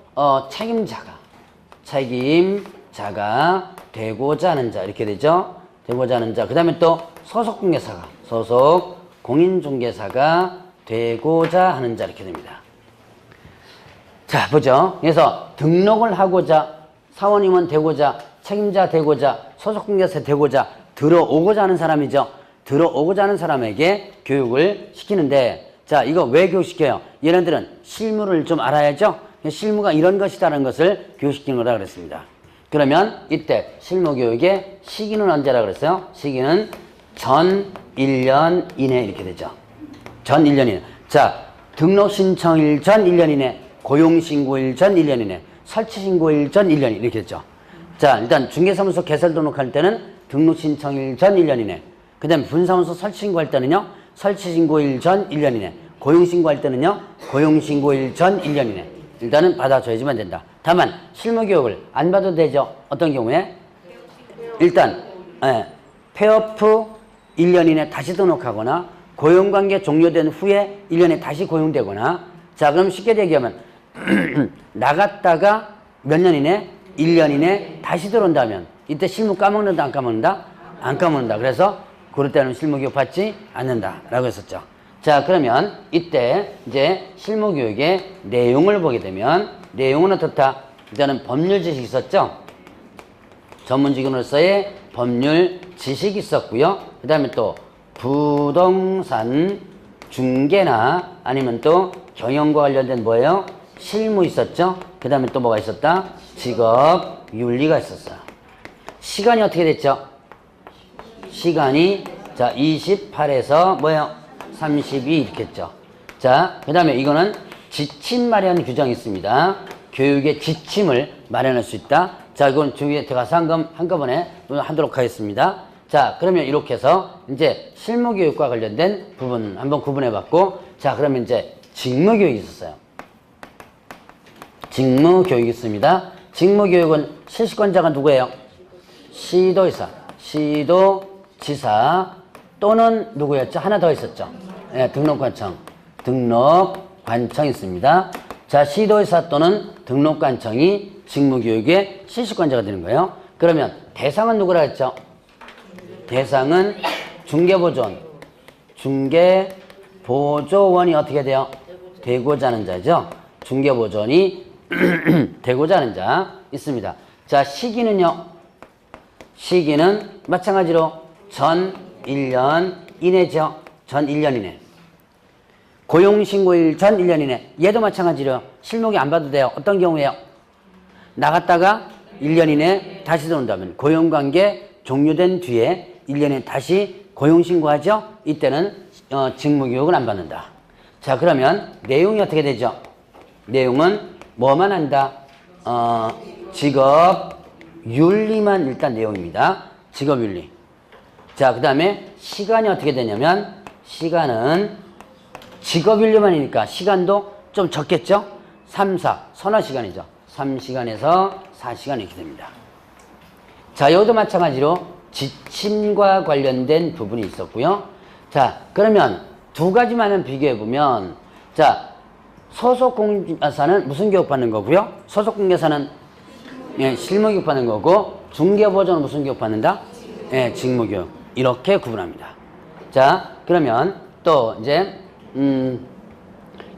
책임자가 되고자 하는 자 이렇게 되죠. 되고자 하는 자. 그 다음에 또 소속공개사가 공인중개사가 되고자 하는 자 이렇게 됩니다. 자, 보죠. 그래서 등록을 하고자, 사원임원 되고자, 책임자 되고자, 소속공개사 되고자, 들어오고자 하는 사람이죠. 들어오고자 하는 사람에게 교육을 시키는데, 자, 이거 왜 교육시켜요? 얘네들은 실무를 좀 알아야죠. 실무가 이런 것이다라는 것을 교육시키는 거라 그랬습니다. 그러면 이때 실무교육의 시기는 언제라 그랬어요? 시기는 전 1년 이내 이렇게 되죠. 전 1년 이내. 자, 등록 신청일 전 1년 이내, 고용신고일 전 1년 이내, 설치신고일 전 1년 이내 이렇게 됐죠. 자, 일단 중개사무소 개설 등록할 때는 등록 신청일 전 1년 이내, 그 다음에 분사무소 설치신고할 때는요, 설치신고일 전 1년 이내, 고용신고할 때는요, 고용신고일 전 1년 이내. 일단은 받아줘야지만 된다. 다만 실무교육을 안 받아도 되죠. 어떤 경우에? 일단 폐업 후 1년 이내 다시 등록하거나 고용관계 종료된 후에 1년에 다시 고용되거나, 자, 그럼 쉽게 얘기하면 나갔다가 몇 년 이내? 1년 이내 다시 들어온다면 이때 실무 까먹는다 안 까먹는다? 안 까먹는다. 그래서 그럴 때는 실무교육 받지 않는다 라고 했었죠. 자, 그러면 이때 이제 실무교육의 내용을 보게 되면 내용은 어떻다? 일단은 법률 지식이 있었죠? 전문직원으로서의 법률 지식이 있었고요. 그 다음에 또 부동산 중개나 아니면 또 경영과 관련된 뭐예요? 실무 있었죠? 그 다음에 또 뭐가 있었다? 직업 윤리가 있었어요. 시간이 어떻게 됐죠? 시간이 자 28에서 뭐예요? 32 이렇게 했죠. 자, 그 다음에 이거는 지침 마련 규정이 있습니다. 교육의 지침을 마련할 수 있다. 자, 이건 중에 들어가서 한꺼번에 하도록 하겠습니다. 자, 그러면 이렇게 해서 이제 실무교육과 관련된 부분 한번 구분해 봤고, 자, 그러면 이제 직무교육이 있었어요. 직무교육이 있습니다. 직무교육은 실시권자가 누구예요? 시도의사, 시도지사 또는 누구였죠? 하나 더 있었죠? 네, 등록관청, 등록관청이 있습니다. 자, 시도의사 또는 등록관청이 직무교육의 실시권자가 되는 거예요. 그러면 대상은 누구라 했죠? 대상은 중개보조원, 중개보조원이 어떻게 돼요? 되고자 하는 자죠. 중개보조원이 되고자 하는 자 있습니다. 자, 시기는요? 시기는 마찬가지로 전 1년 이내죠. 전 1년 이내. 고용신고일 전 1년 이내. 얘도 마찬가지로 실무기 안 봐도 돼요. 어떤 경우에요? 나갔다가 1년 이내 다시 들어온다면 고용관계 종료된 뒤에 1년에 다시 고용신고하죠. 이때는 직무교육을 안 받는다. 자, 그러면 내용이 어떻게 되죠? 내용은 뭐만 한다? 직업윤리만 일단 내용입니다. 직업윤리. 자, 그 다음에 시간이 어떻게 되냐면 시간은 직업윤리만이니까 시간도 좀 적겠죠? 3, 4, 서너 시간이죠. 3시간에서 4시간 이렇게 됩니다. 자, 여기도 마찬가지로 지침과 관련된 부분이 있었고요. 자, 그러면 두 가지만은 비교해보면, 자, 소속공개사는 무슨 교육 받는 거고요? 소속공개사는 예, 실무교육 받는 거고, 중개보조는 무슨 교육 받는다? 예, 직무교육. 이렇게 구분합니다. 자, 그러면 또 이제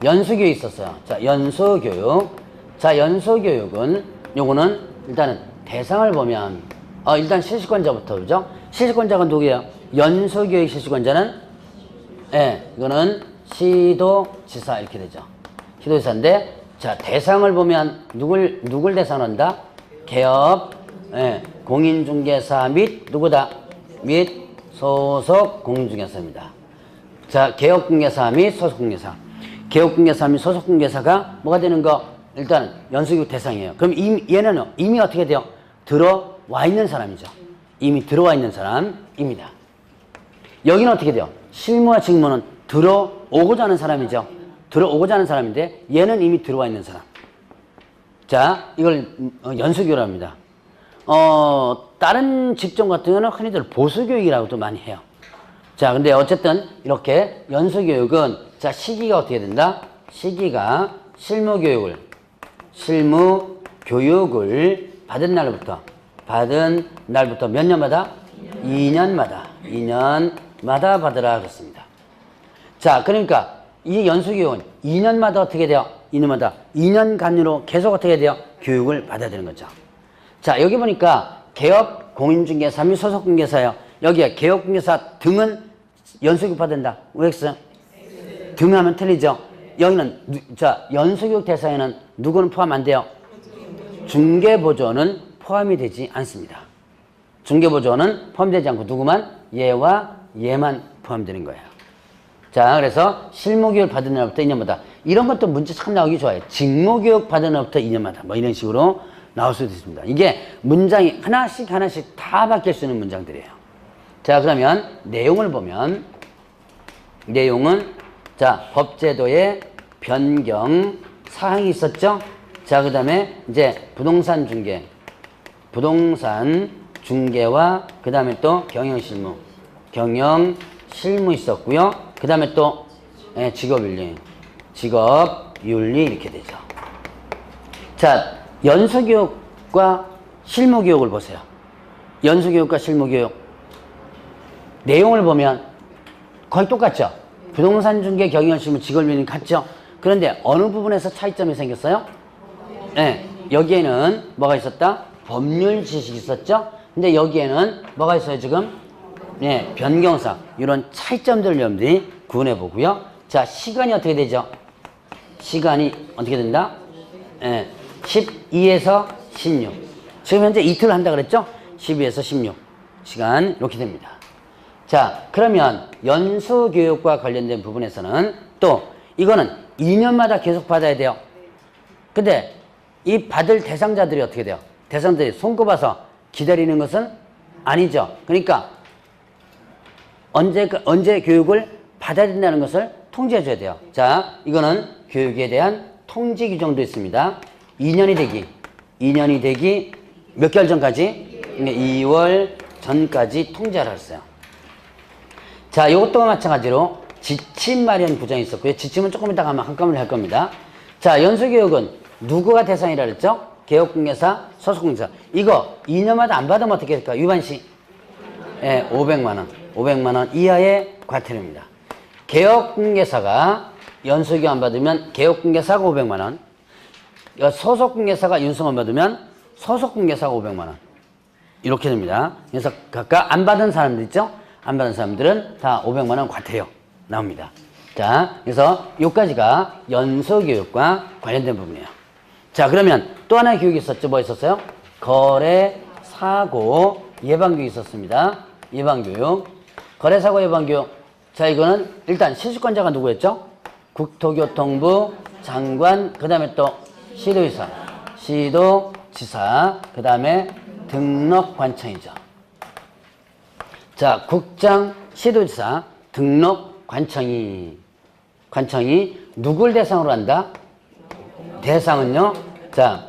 연수교육이 있었어요. 자, 연수교육. 자, 연수교육은 요거는 일단은 대상을 보면 일단 실시권자부터 그죠? 실시권자가 누구예요? 연수교육 실시권자는 예, 이거는 시도지사 이렇게 되죠. 시도지사인데 자, 대상을 보면 누굴 대상으로 한다? 개업, 예, 공인중개사 및 누구다? 및 소속공인중개사입니다. 자, 개업공개사 및 소속공개사. 개업공개사 및 소속공개사가 뭐가 되는 거? 일단 연수교육 대상이에요. 그럼 얘는 이미 어떻게 돼요? 들어와 있는 사람이죠. 이미 들어와 있는 사람입니다. 여기는 어떻게 돼요? 실무와 직무는 들어오고자 하는 사람이죠. 들어오고자 하는 사람인데 얘는 이미 들어와 있는 사람. 자, 이걸 연수교육이라고 합니다. 다른 직종 같은 경우는 흔히들 보수교육이라고도 많이 해요. 자, 근데 어쨌든 이렇게 연수교육은 자, 시기가 어떻게 된다? 시기가 실무교육을 받은 날부터 몇 년마다? 2년마다 받으라 그랬습니다. 자, 그러니까 이 연수교육은 2년마다 어떻게 돼요? 2년간으로 계속 어떻게 돼요? 교육을 받아야 되는 거죠. 자, 여기 보니까 개업, 공인중개사 및 소속공개사예요. 여기에 개업공개사 등은 연수교육 받는다. 왜 X? 등하면 틀리죠. 여기는 자, 연수교육 대상에는 누구는 포함 안 돼요? 중개보조원은 포함이 되지 않습니다. 중개보조원은 포함되지 않고 누구만? 얘와 얘만 포함되는 거예요. 자, 그래서 실무교육 받은 날부터 2년마다. 이런 것도 문제 참 나오기 좋아요. 직무교육 받은 날부터 2년마다. 뭐 이런 식으로 나올 수도 있습니다. 이게 문장이 하나씩 다 바뀔 수 있는 문장들이에요. 자, 그러면 내용을 보면 내용은 자, 법제도의 변경 사항이 있었죠? 자, 그 다음에 이제 부동산 중개와 그 다음에 또 경영실무 있었고요. 그 다음에 또 직업윤리 이렇게 되죠. 자, 연수교육과 실무교육을 보세요. 연수교육과 실무교육 내용을 보면 거의 똑같죠? 부동산 중개 경영시험 직업윤이 같죠? 그런데 어느 부분에서 차이점이 생겼어요? 네, 여기에는 뭐가 있었다? 법률 지식이 있었죠? 근데 여기에는 뭐가 있어요, 지금? 네, 변경사. 이런 차이점들을 여러분들이 구분해 보고요. 자, 시간이 어떻게 되죠? 시간이 어떻게 된다? 네, 12에서 16. 지금 현재 이틀 한다 그랬죠? 12에서 16. 시간 이렇게 됩니다. 자, 그러면 연수교육과 관련된 부분에서는 또 이거는 2년마다 계속 받아야 돼요. 근데 이 받을 대상자들이 어떻게 돼요? 대상자들이 손꼽아서 기다리는 것은 아니죠. 그러니까 언제 교육을 받아야 된다는 것을 통지해 줘야 돼요. 자, 이거는 교육에 대한 통지 규정도 있습니다. 2년이 되기 몇 개월 전까지? 2월 전까지 통지하라 했어요. 자, 이것도 마찬가지로 지침 마련 규정이 있었고요. 지침은 조금 이따가 아마 한꺼번에 할 겁니다. 자, 연수교육은 누구가 대상이라 그랬죠? 개업공개사, 소속공개사. 이거 2년마다 안 받으면 어떻게 될까? 위반시. 예, 500만 원. 500만 원 이하의 과태료입니다. 개업공개사가 연수교육 안 받으면 개업공개사가 500만 원. 소속공개사가 윤성 안 받으면 소속공개사가 500만 원. 이렇게 됩니다. 그래서 각각 안 받은 사람들 있죠? 안 받은 사람들은 다 500만 원 과태료 나옵니다. 자, 그래서 여기까지가 연수교육과 관련된 부분이에요. 자, 그러면 또 하나의 교육이 있었죠. 뭐 있었어요? 거래, 사고, 예방교육이 있었습니다. 예방교육. 거래, 사고, 예방교육. 자, 이거는 일단 실시권자가 누구였죠? 국토교통부 장관, 그 다음에 또 시도지사, 시도지사, 그 다음에 등록관청이죠. 자, 국장, 시도지사, 등록관청이 누굴 대상으로 한다? 대상은요, 자,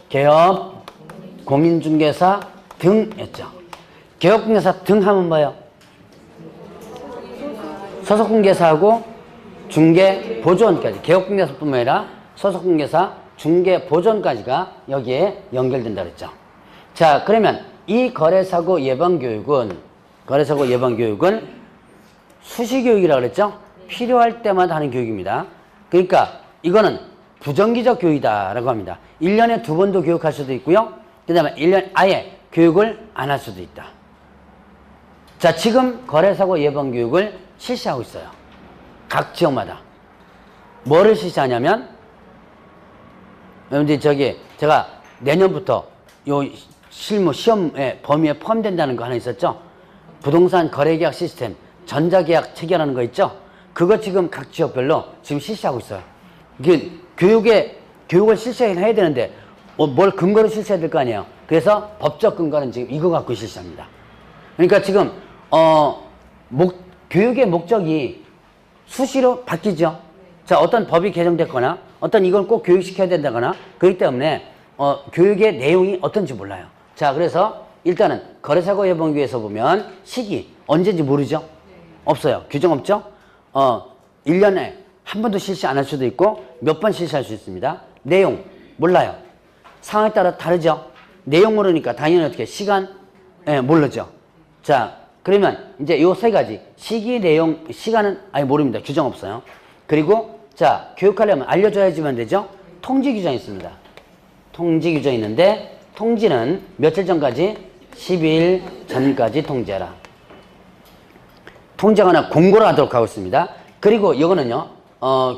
개업, 공인중개사 등였죠. 개업공개사 등 하면 뭐예요? 소속공개사하고 중개보조원까지. 개업공개사뿐만 아니라 소속공개사, 중개보조원까지가 여기에 연결된다 그랬죠. 자, 그러면 이 거래사고 예방교육은 수시교육이라고 그랬죠? 필요할 때마다 하는 교육입니다. 그러니까 이거는 부정기적 교육이다라고 합니다. 1년에 2번도 교육할 수도 있고요. 그 다음에 1년 아예 교육을 안 할 수도 있다. 자, 지금 거래사고 예방교육을 실시하고 있어요. 각 지역마다. 뭐를 실시하냐면, 여러분들 제가 내년부터 요 실무 시험의 범위에 포함된다는 거 하나 있었죠? 부동산 거래계약 시스템, 전자계약 체결하는 거 있죠? 그거 지금 각 지역별로 지금 실시하고 있어요. 이게 교육을 실시해야 되는데, 뭘 근거로 실시해야 될 거 아니에요? 그래서 법적 근거는 지금 이거 갖고 실시합니다. 그러니까 지금, 교육의 목적이 수시로 바뀌죠? 자, 어떤 법이 개정됐거나, 어떤 이걸 꼭 교육시켜야 된다거나, 그렇기 때문에, 교육의 내용이 어떤지 몰라요. 자, 그래서 일단은 거래사고 예방교육에서 보면 시기, 언제인지 모르죠? 없어요. 규정 없죠? 1년에 한 번도 실시 안 할 수도 있고 몇 번 실시할 수 있습니다. 내용 몰라요. 상황에 따라 다르죠? 내용 모르니까 당연히 어떻게 시간 모르죠. 자, 그러면 이제 요 세 가지 시기, 내용, 시간은 아예 모릅니다. 규정 없어요. 그리고 자, 교육하려면 알려줘야지만 되죠? 통지 규정이 있습니다. 통지 규정이 있는데 통지는 며칠 전까지? 10일 전까지 통지하라. 통지하거나 공고를 하도록 하고 있습니다. 그리고 이거는요,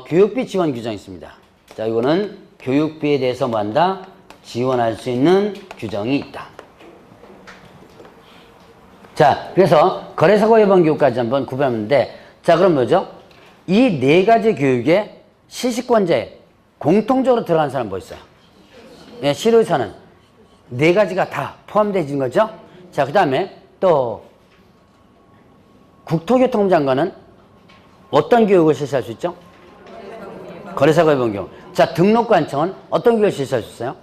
교육비 지원 규정이 있습니다. 자, 이거는 교육비에 대해서 뭐 한다? 지원할 수 있는 규정이 있다. 자, 그래서 거래사고 예방 교육까지 한번 구분하는데, 자, 그럼 뭐죠? 이 네 가지 교육에 실시권자에 공통적으로 들어간 사람 뭐 있어요? 네, 시도지사는 네 가지가 다 포함되어진 거죠? 자, 그 다음에 또 국토교통부 장관은 어떤 교육을 실시할 수 있죠? 거래사고 예방 교육. 자, 등록관청은 어떤 교육을 실시할 수 있어요?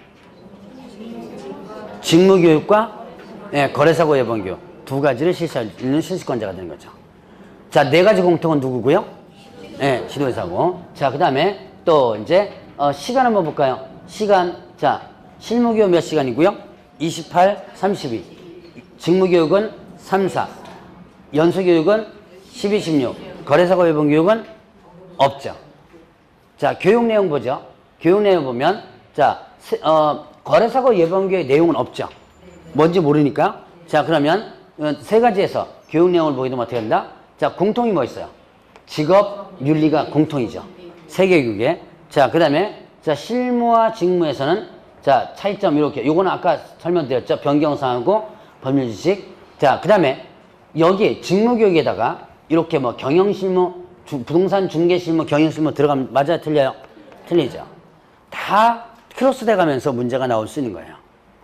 직무교육과 거래사고 예방 교육 두 가지를 실시할 수 있는 실시권자가 되는 거죠. 자, 네 가지 공통은 누구고요? 시도지사고. 자, 그 다음에 또 이제 시간 한번 볼까요? 시간. 자, 실무교육 몇 시간이고요? 28, 32. 직무교육은 3, 4. 연수교육은 12, 16. 거래사고 예방 교육은 없죠. 자, 교육 내용 보죠. 교육 내용 보면, 자, 거래사고 예방 교육 내용은 없죠. 뭔지 모르니까. 자, 그러면 세 가지에서 교육 내용을 보게 되면 어떻게 된다? 자, 공통이 뭐 있어요? 직업 윤리가 공통이죠. 세계교육에. 자, 그 다음에, 자, 실무와 직무에서는, 자, 차이점 이렇게. 요거는 아까 설명드렸죠. 변경사항하고 법률지식. 자, 그 다음에, 여기 직무교육에다가, 이렇게 뭐 경영실무, 부동산 중개실무, 경영실무 들어가면, 맞아요? 틀려요? 틀리죠. 다 크로스 돼 가면서 문제가 나올 수 있는 거예요.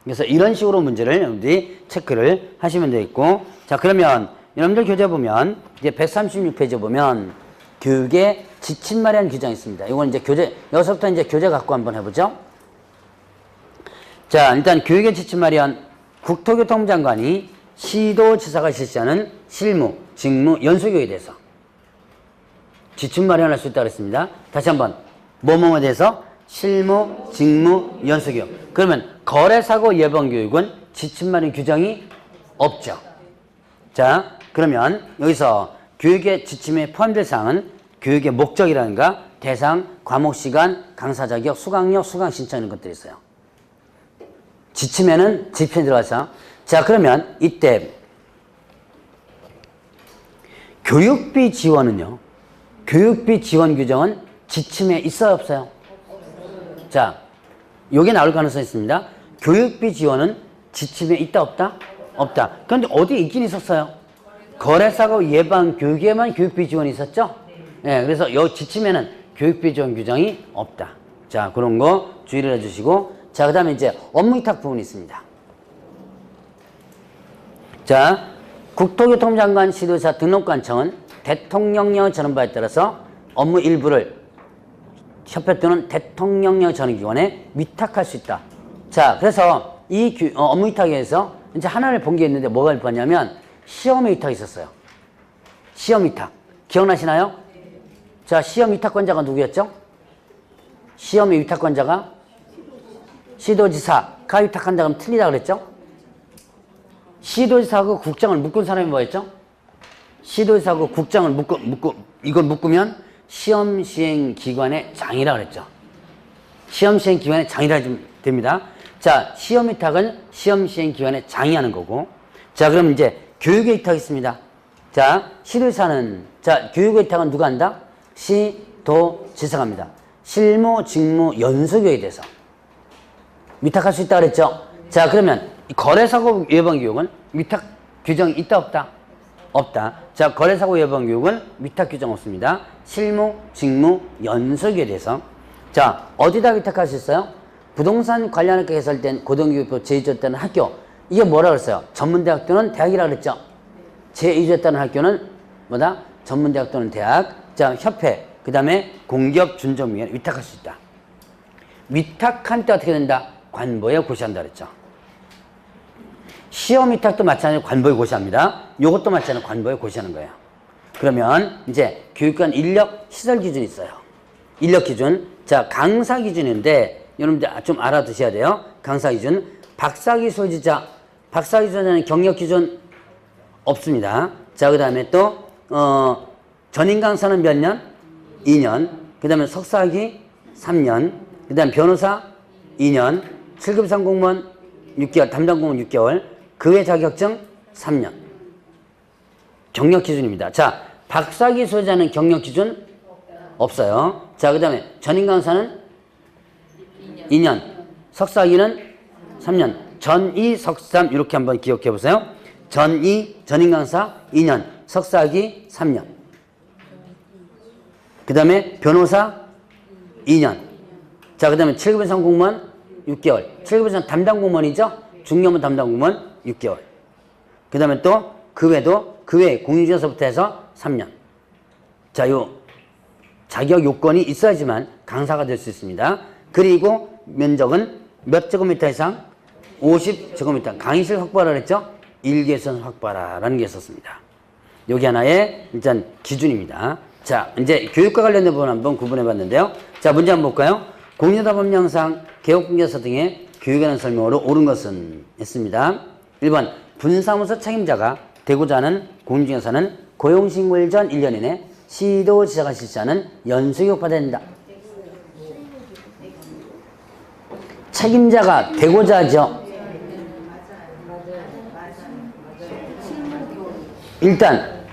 그래서 이런 식으로 문제를 여러분들이 체크를 하시면 되겠고, 자, 그러면 여러분들 교재 보면 이제 136페이지 보면 교육의 지침 마련 규정이 있습니다. 이건 이제 교재, 여기서부터 이제 교재 갖고 한번 해보죠. 자, 일단 교육의 지침 마련, 국토교통부 장관이 시도지사가 실시하는 실무, 직무, 연수교육에 대해서 지침 마련할 수 있다고 했습니다. 다시 한번, 뭐뭐에 대해서? 실무, 직무, 연수교육. 그러면 거래사고 예방교육은 지침 마련 규정이 없죠. 자, 그러면 여기서 교육의 지침에 포함될 사항은 교육의 목적이라든가 대상, 과목 시간, 강사 자격, 수강료, 수강 신청 이런 것들이 있어요. 지침에는 지침이 들어가서. 자, 그러면 이때 교육비 지원은요. 교육비 지원 규정은 지침에 있어요, 없어요? 자, 요게 나올 가능성이 있습니다. 교육비 지원은 지침에 있다, 없다? 없다. 그런데 어디에 있긴 있었어요? 거래사고 예방 교육에만 교육비 지원이 있었죠? 네, 그래서 요 지침에는 교육비 지원 규정이 없다. 자, 그런 거 주의를 해주시고, 자, 그 다음에 이제 업무 위탁 부분이 있습니다. 자, 국토교통부 장관 시도지사 등록관청은 대통령령 전원바에 따라서 업무 일부를 협회 또는 대통령령 전원기관에 위탁할 수 있다. 자, 그래서 이 업무 위탁에서 이제 하나를 본 게 있는데 뭐가 봤냐면 시험에 위탁이 있었어요. 시험 위탁. 기억나시나요? 자, 시험 위탁권자가 누구였죠? 시험의 위탁권자가 시도지사가 위탁한다 그러면 틀리다 그랬죠? 시도지사하고 국장을 묶은 사람이 뭐였죠? 시도지사하고 국장을 이걸 묶으면 시험 시행 기관의 장이라 그랬죠. 시험 시행 기관의 장이라 해주면 됩니다. 자, 시험 위탁은 시험 시행 기관의 장이 하는 거고. 자, 그럼 이제 교육의 위탁이 있습니다. 자, 시도지사는, 자, 교육의 위탁은 누가 한다? 시도지사가 합니다. 실무, 직무, 연수교육에 대해서 위탁할 수 있다 그랬죠. 자, 그러면 거래사고 예방교육은 위탁 규정이 있다, 없다? 없다. 자, 거래사고 예방교육은 위탁 규정 없습니다. 실무, 직무, 연수교육에 대해서. 자, 어디다 위탁할 수 있어요? 부동산 관련학교 개설된 고등교육부 제2조 때는 학교. 이게 뭐라 그랬어요? 전문대학 또는 대학이라 그랬죠. 제2조 때는 학교는 뭐다? 전문대학 또는 대학. 자, 협회. 그 다음에 공격준정위원회 위탁할 수 있다. 위탁한 때 어떻게 된다? 관보에 고시한다 그랬죠. 시험 위탁도 마찬가지로 관보에 고시합니다. 요것도 마찬가지로 관보에 고시하는 거예요. 그러면 이제 교육관 인력 시설 기준이 있어요. 인력 기준. 자, 강사 기준인데 여러분들 좀 알아두셔야 돼요. 강사 기준. 박사기술지자. 박사기술자는 경력 기준 없습니다. 자, 그 다음에 또 전임 강사는 몇 년? 2년. 그 다음에 석사학위 3년. 그 다음에 변호사 2년. 7급 이상 공무원 6개월. 담당 공무원 6개월. 그 외 자격증 3년. 경력 기준입니다. 자, 박사기술자는 경력 기준 없어요. 자, 그 다음에 전임 강사는 2년. 석사학위는 3년. 전이 석삼 이렇게 한번 기억해 보세요. 전임 강사 2년. 석사학위 3년. 그 다음에 변호사 2년. 자, 그 다음에 7급 이상 공무원 6개월. 7급 이상 담당 공무원이죠. 중요한 담당 공무원 6개월. 그 다음에 또 그 외 공유지원서부터 해서 3년. 자, 요 자격 요건이 있어야지만 강사가 될 수 있습니다. 그리고 면적은 몇 제곱미터 이상? 50제곱미터. 강의실 확보하라 그랬죠? 일개선 확보하라라는 게 있었습니다. 여기 하나의 일단 기준입니다. 자, 이제 교육과 관련된 부분 한번 구분해 봤는데요. 자, 문제 한번 볼까요? 공유다법 영상, 개업공개서 등의 교육에 관한 설명으로 옳은 것은 있습니다. 1번, 분사무소 책임자가 되고자 하는 공인중개사는 고용신고일 전 1년 이내 시도 지자가 실시하는 연수교육 받아야 된다. 책임자가 되고자 하죠. 일단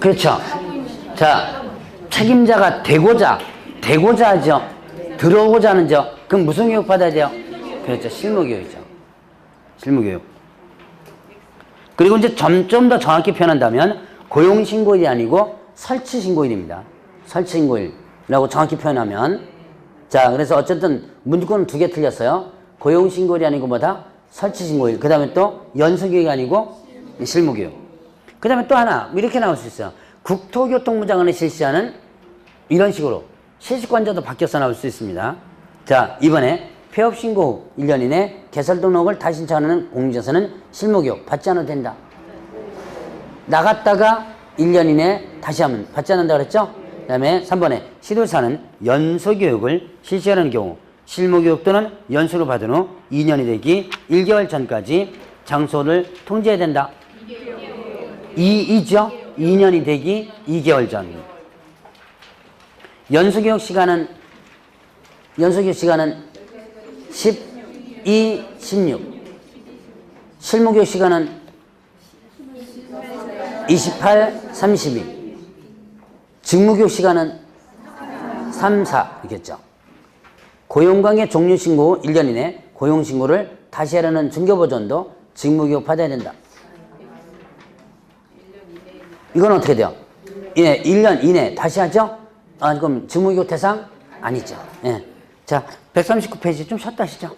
그렇죠. 자, 책임자가 되고자 하죠. 들어오고자 하는 죠. 그럼 무슨 교육 받아야 돼요? 그렇죠. 실무교육이죠. 실무교육. 그리고 이제 좀 더 정확히 표현한다면 고용신고일이 아니고 설치신고일입니다. 설치신고일이라고 정확히 표현하면, 자, 그래서 어쨌든 문구는 두 개 틀렸어요. 고용신고일이 아니고 뭐다? 설치신고일. 그 다음에 또 연수교육이 아니고 실무교육. 그 다음에 또 하나 이렇게 나올 수 있어요. 국토교통부 장관이 실시하는, 이런 식으로 실시권자도 바뀌어서 나올 수 있습니다. 자, 이번에 폐업신고 후 1년 이내 개설 등록을 다시 신청하는 공인중개사는 실무교육 받지 않아도 된다. 나갔다가 1년 이내 다시 하면 받지 않는다 그랬죠? 그 다음에 3번에 시도사는 연수교육을 실시하는 경우 실무교육 또는 연수를 받은 후 2년이 되기 1개월 전까지 장소를 통지해야 된다. 2죠? 2년이 되기 2개월 전. 연수교육 시간은 12, 16. 실무교육 시간은 28, 32. 직무교육 시간은 3, 4. 이겠죠. 고용관계 종료신고 후 1년 이내 고용신고를 다시 하려는 중개보전도 직무교육 받아야 된다. 이건 어떻게 돼요? 예, 1년 이내 다시 하죠? 아, 그럼 직무교육 대상? 아니죠. 예. 자, 139페이지 좀 쉬었다 하시죠.